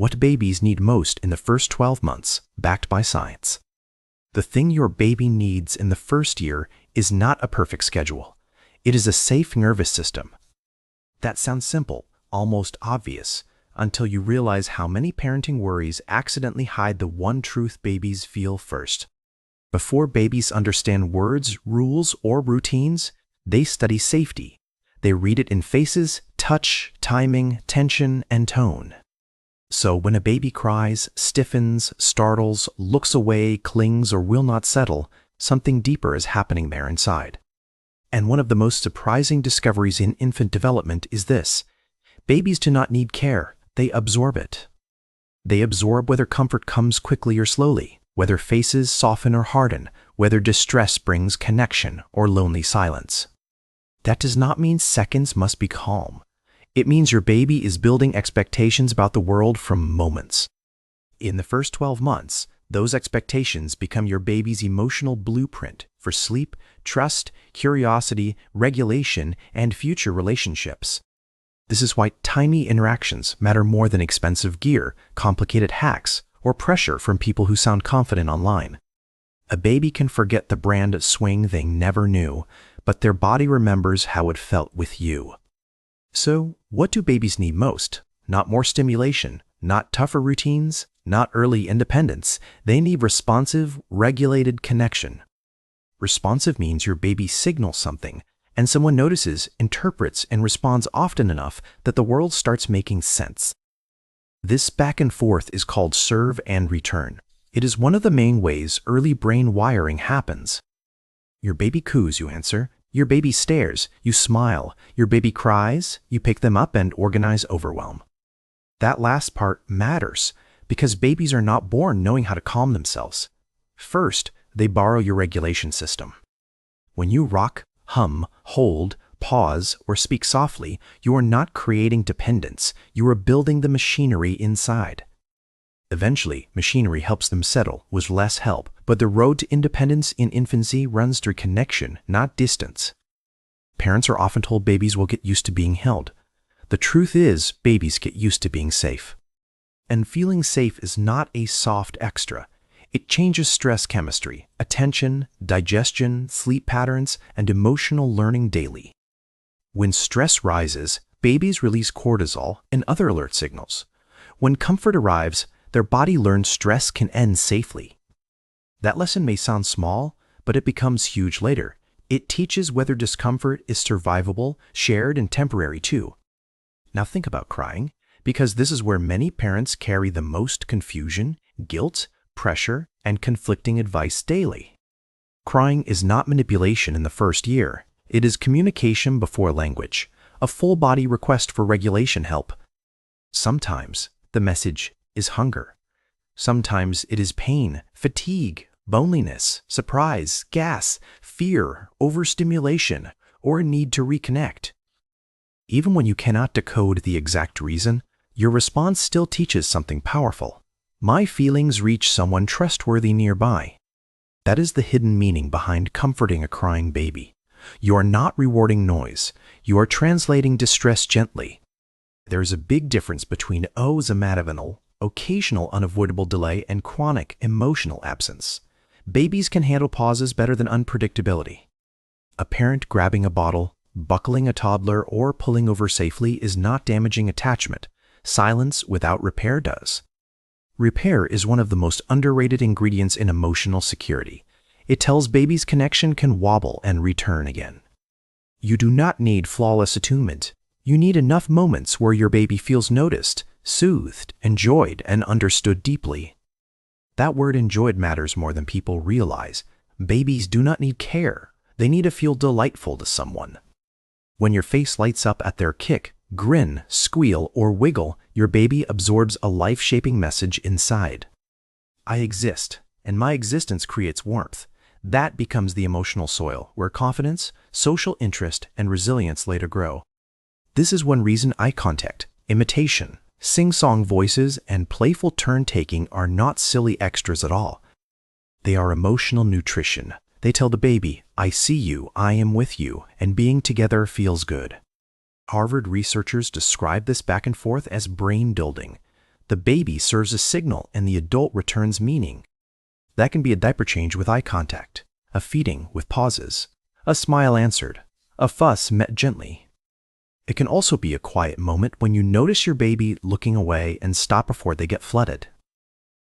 What babies need most in the first 12 months, backed by science. The thing your baby needs in the first year is not a perfect schedule. It is a safe nervous system. That sounds simple, almost obvious, until you realize how many parenting worries accidentally hide the one truth babies feel first. Before babies understand words, rules, or routines, they study safety. They read it in faces, touch, timing, tension, and tone. So when a baby cries, stiffens, startles, looks away, clings, or will not settle, something deeper is happening there inside. And one of the most surprising discoveries in infant development is this: babies do not need care, they absorb it. They absorb whether comfort comes quickly or slowly, whether faces soften or harden, whether distress brings connection or lonely silence. That does not mean seconds must be calm. It means your baby is building expectations about the world from moments. In the first 12 months, those expectations become your baby's emotional blueprint for sleep, trust, curiosity, regulation, and future relationships. This is why tiny interactions matter more than expensive gear, complicated hacks, or pressure from people who sound confident online. A baby can forget the brand swing they never knew, but their body remembers how it felt with you. So, what do babies need most? Not more stimulation, not tougher routines, not early independence. They need responsive, regulated connection. Responsive means your baby signals something, and someone notices, interprets, and responds often enough that the world starts making sense. This back and forth is called serve and return. It is one of the main ways early brain wiring happens. Your baby coos, you answer. Your baby stares, you smile. Your baby cries, you pick them up and organize overwhelm. That last part matters because babies are not born knowing how to calm themselves. First, they borrow your regulation system. When you rock, hum, hold, pause, or speak softly, you are not creating dependence. You are building the machinery inside. Eventually, machinery helps them settle with less help, but the road to independence in infancy runs through connection, not distance. Parents are often told babies will get used to being held. The truth is, babies get used to being safe. And feeling safe is not a soft extra. It changes stress chemistry, attention, digestion, sleep patterns, and emotional learning daily. When stress rises, babies release cortisol and other alert signals. When comfort arrives, their body learns stress can end safely. That lesson may sound small, but it becomes huge later. It teaches whether discomfort is survivable, shared, and temporary too. Now think about crying, because this is where many parents carry the most confusion, guilt, pressure, and conflicting advice daily. Crying is not manipulation in the first year. It is communication before language, a full-body request for regulation help. Sometimes the message is hunger. Sometimes it is pain, fatigue, loneliness, surprise, gas, fear, overstimulation, or a need to reconnect. Even when you cannot decode the exact reason, your response still teaches something powerful. My feelings reach someone trustworthy nearby. That is the hidden meaning behind comforting a crying baby. You are not rewarding noise. You are translating distress gently. There is a big difference between ozamatavinal, occasional unavoidable delay, and chronic emotional absence. Babies can handle pauses better than unpredictability. A parent grabbing a bottle, buckling a toddler, or pulling over safely is not damaging attachment. Silence without repair does. Repair is one of the most underrated ingredients in emotional security. It tells babies connection can wobble and return again. You do not need flawless attunement. You need enough moments where your baby feels noticed, soothed, enjoyed, and understood deeply. That word enjoyed matters more than people realize. Babies do not need care. They need to feel delightful to someone. When your face lights up at their kick, grin, squeal, or wiggle, your baby absorbs a life-shaping message inside. I exist, and my existence creates warmth. That becomes the emotional soil where confidence, social interest, and resilience later grow. This is one reason eye contact, imitation, sing-song voices, and playful turn-taking are not silly extras at all. They are emotional nutrition. They tell the baby, I see you, I am with you, and being together feels good. Harvard researchers describe this back and forth as brain building. The baby serves a signal and the adult returns meaning. That can be a diaper change with eye contact, a feeding with pauses, a smile answered, a fuss met gently. It can also be a quiet moment when you notice your baby looking away and stop before they get flooded.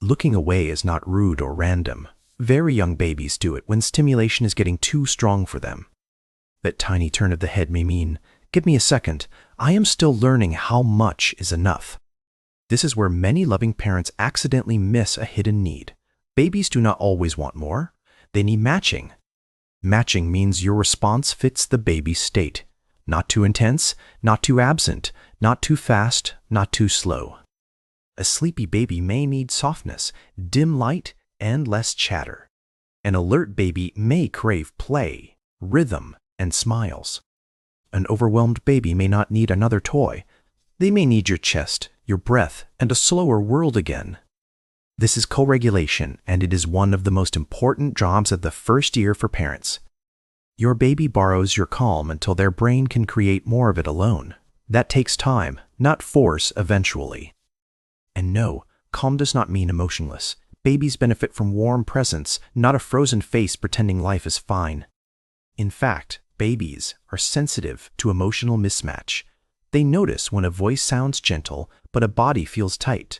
Looking away is not rude or random. Very young babies do it when stimulation is getting too strong for them. That tiny turn of the head may mean, "Give me a second, I am still learning how much is enough." This is where many loving parents accidentally miss a hidden need. Babies do not always want more. They need matching. Matching means your response fits the baby's state. Not too intense, not too absent, not too fast, not too slow. A sleepy baby may need softness, dim light, and less chatter. An alert baby may crave play, rhythm, and smiles. An overwhelmed baby may not need another toy. They may need your chest, your breath, and a slower world again. This is co-regulation, and it is one of the most important jobs of the first year for parents. Your baby borrows your calm until their brain can create more of it alone. That takes time, not force eventually. And no, calm does not mean emotionless. Babies benefit from warm presence, not a frozen face pretending life is fine. In fact, babies are sensitive to emotional mismatch. They notice when a voice sounds gentle, but a body feels tight.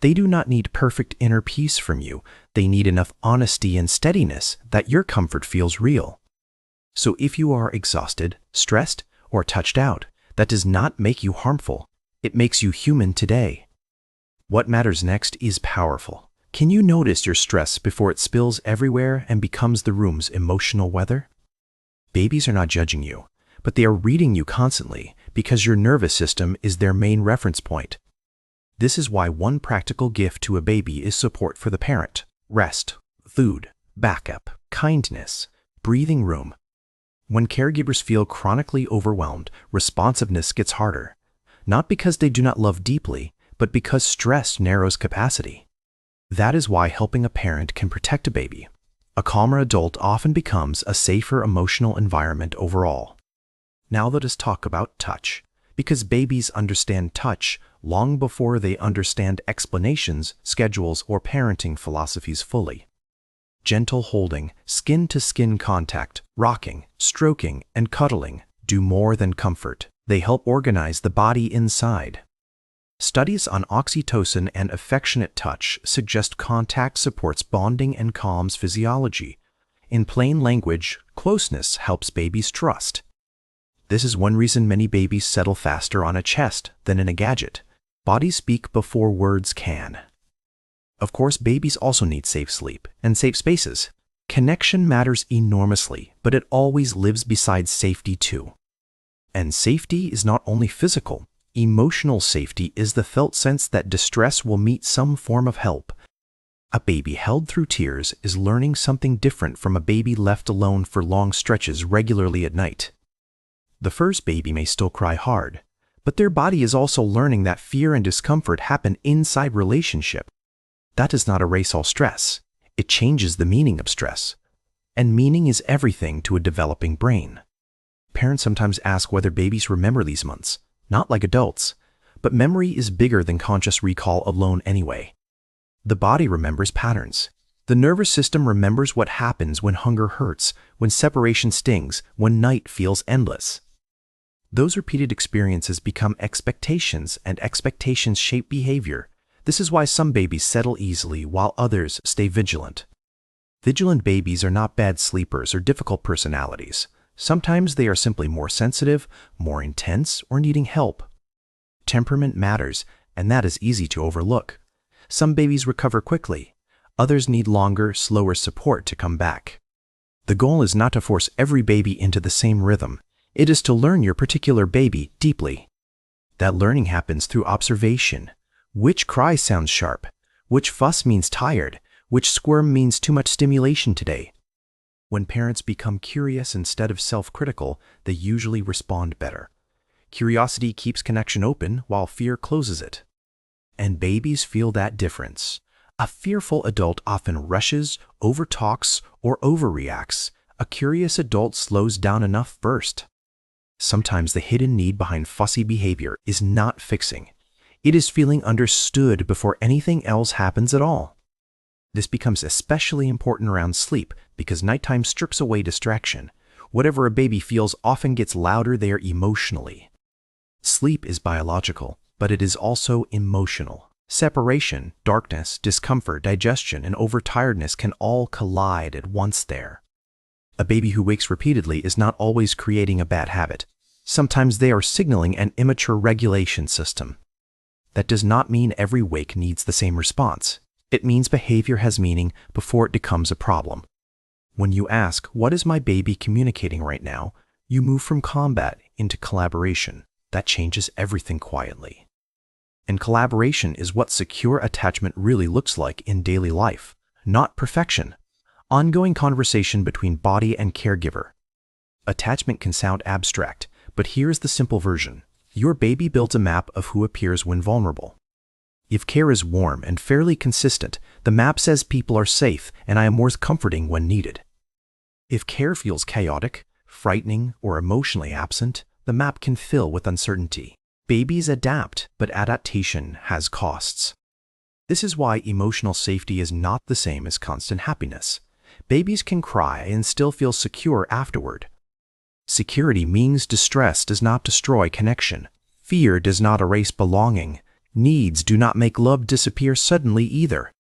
They do not need perfect inner peace from you. They need enough honesty and steadiness that your comfort feels real. So if you are exhausted, stressed, or touched out, that does not make you harmful. It makes you human today. What matters next is powerful. Can you notice your stress before it spills everywhere and becomes the room's emotional weather? Babies are not judging you, but they are reading you constantly because your nervous system is their main reference point. This is why one practical gift to a baby is support for the parent: rest, food, backup, kindness, breathing room. When caregivers feel chronically overwhelmed, responsiveness gets harder, not because they do not love deeply, but because stress narrows capacity. That is why helping a parent can protect a baby. A calmer adult often becomes a safer emotional environment overall. Now let us talk about touch, because babies understand touch long before they understand explanations, schedules, or parenting philosophies fully. Gentle holding, skin-to-skin contact, rocking, stroking, and cuddling do more than comfort. They help organize the body inside. Studies on oxytocin and affectionate touch suggest contact supports bonding and calms physiology. In plain language, closeness helps babies trust. This is one reason many babies settle faster on a chest than in a gadget. Bodies speak before words can. Of course, babies also need safe sleep and safe spaces. Connection matters enormously, but it always lives beside safety too. And safety is not only physical. Emotional safety is the felt sense that distress will meet some form of help. A baby held through tears is learning something different from a baby left alone for long stretches regularly at night. The first baby may still cry hard, but their body is also learning that fear and discomfort happen inside relationship. That does not erase all stress. It changes the meaning of stress. And meaning is everything to a developing brain. Parents sometimes ask whether babies remember these months. Not like adults, but memory is bigger than conscious recall alone anyway. The body remembers patterns. The nervous system remembers what happens when hunger hurts, when separation stings, when night feels endless. Those repeated experiences become expectations, and expectations shape behavior. This is why some babies settle easily while others stay vigilant. Vigilant babies are not bad sleepers or difficult personalities. Sometimes they are simply more sensitive, more intense, or needing help. Temperament matters, and that is easy to overlook. Some babies recover quickly. Others need longer, slower support to come back. The goal is not to force every baby into the same rhythm. It is to learn your particular baby deeply. That learning happens through observation. Which cry sounds sharp? Which fuss means tired? Which squirm means too much stimulation today? When parents become curious instead of self-critical, they usually respond better. Curiosity keeps connection open while fear closes it. And babies feel that difference. A fearful adult often rushes, overtalks, or overreacts. A curious adult slows down enough first. Sometimes the hidden need behind fussy behavior is not fixing. It is feeling understood before anything else happens at all. This becomes especially important around sleep because nighttime strips away distraction. Whatever a baby feels often gets louder there emotionally. Sleep is biological, but it is also emotional. Separation, darkness, discomfort, digestion, and overtiredness can all collide at once there. A baby who wakes repeatedly is not always creating a bad habit. Sometimes they are signaling an immature regulation system. That does not mean every wake needs the same response. It means behavior has meaning before it becomes a problem. When you ask, "What is my baby communicating right now?" you move from combat into collaboration. That changes everything quietly. And collaboration is what secure attachment really looks like in daily life, not perfection. Ongoing conversation between body and caregiver. Attachment can sound abstract, but here's the simple version. Your baby builds a map of who appears when vulnerable. If care is warm and fairly consistent, the map says people are safe and I am worth comforting when needed. If care feels chaotic, frightening, or emotionally absent, the map can fill with uncertainty. Babies adapt, but adaptation has costs. This is why emotional safety is not the same as constant happiness. Babies can cry and still feel secure afterward. Security means distress does not destroy connection. Fear does not erase belonging. Needs do not make love disappear suddenly either.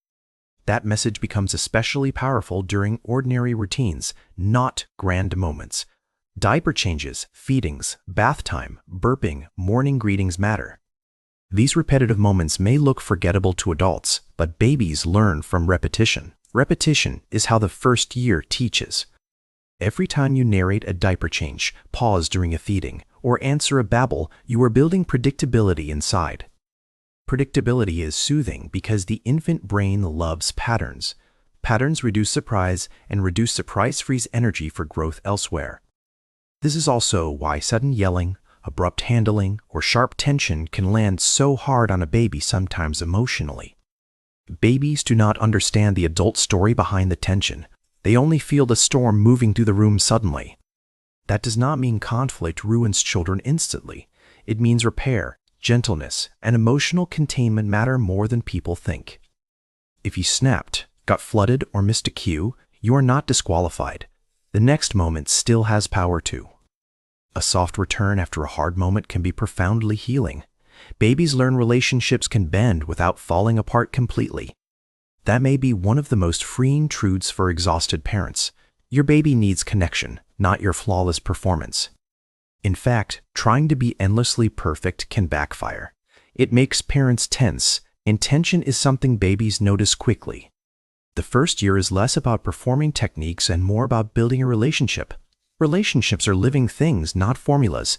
That message becomes especially powerful during ordinary routines, not grand moments. Diaper changes, feedings, bath time, burping, morning greetings matter. These repetitive moments may look forgettable to adults, but babies learn from repetition. Repetition is how the first year teaches. Every time you narrate a diaper change, pause during a feeding, or answer a babble, you are building predictability inside. Predictability is soothing because the infant brain loves patterns. Patterns reduce surprise, and reduced surprise frees energy for growth elsewhere. This is also why sudden yelling, abrupt handling, or sharp tension can land so hard on a baby, sometimes emotionally. Babies do not understand the adult story behind the tension. They only feel the storm moving through the room suddenly. That does not mean conflict ruins children instantly. It means repair, gentleness, and emotional containment matter more than people think. If you snapped, got flooded, or missed a cue, you are not disqualified. The next moment still has power too. A soft return after a hard moment can be profoundly healing. Babies learn relationships can bend without falling apart completely. That may be one of the most freeing truths for exhausted parents. Your baby needs connection, not your flawless performance. In fact, trying to be endlessly perfect can backfire. It makes parents tense, and tension is something babies notice quickly. The first year is less about performing techniques and more about building a relationship. Relationships are living things, not formulas.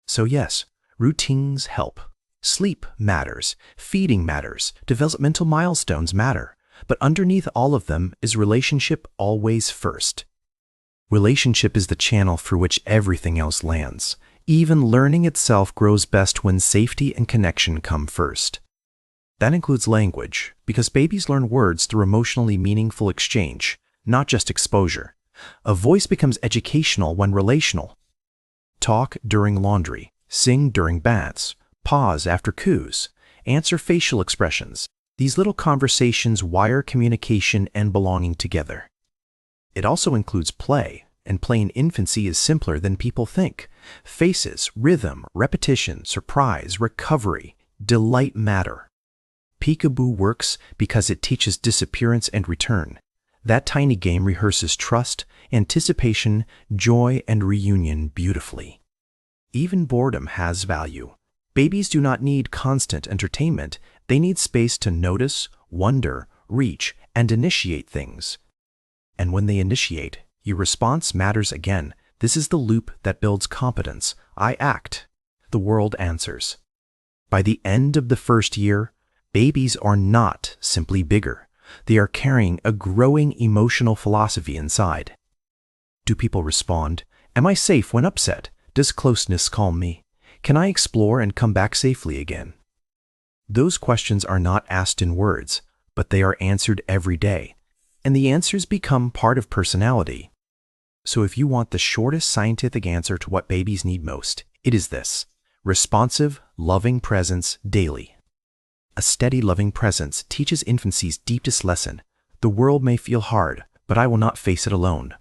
So yes, routines help. Sleep matters, feeding matters, developmental milestones matter, but underneath all of them is relationship always first. Relationship is the channel through which everything else lands. Even learning itself grows best when safety and connection come first. That includes language, because babies learn words through emotionally meaningful exchange, not just exposure. A voice becomes educational when relational. Talk during laundry, sing during baths, pause after coos, answer facial expressions. These little conversations wire communication and belonging together. It also includes play, and play in infancy is simpler than people think. Faces, rhythm, repetition, surprise, recovery, delight matter. Peekaboo works because it teaches disappearance and return. That tiny game rehearses trust, anticipation, joy, and reunion beautifully. Even boredom has value. Babies do not need constant entertainment. They need space to notice, wonder, reach, and initiate things. And when they initiate, your response matters again. This is the loop that builds competence. I act. The world answers. By the end of the first year, babies are not simply bigger. They are carrying a growing emotional philosophy inside. Do people respond? Am I safe when upset? Does closeness calm me? Can I explore and come back safely again? Those questions are not asked in words, but they are answered every day, and the answers become part of personality. So if you want the shortest scientific answer to what babies need most, it is this: responsive, loving presence daily. A steady, loving presence teaches infancy's deepest lesson. The world may feel hard, but I will not face it alone.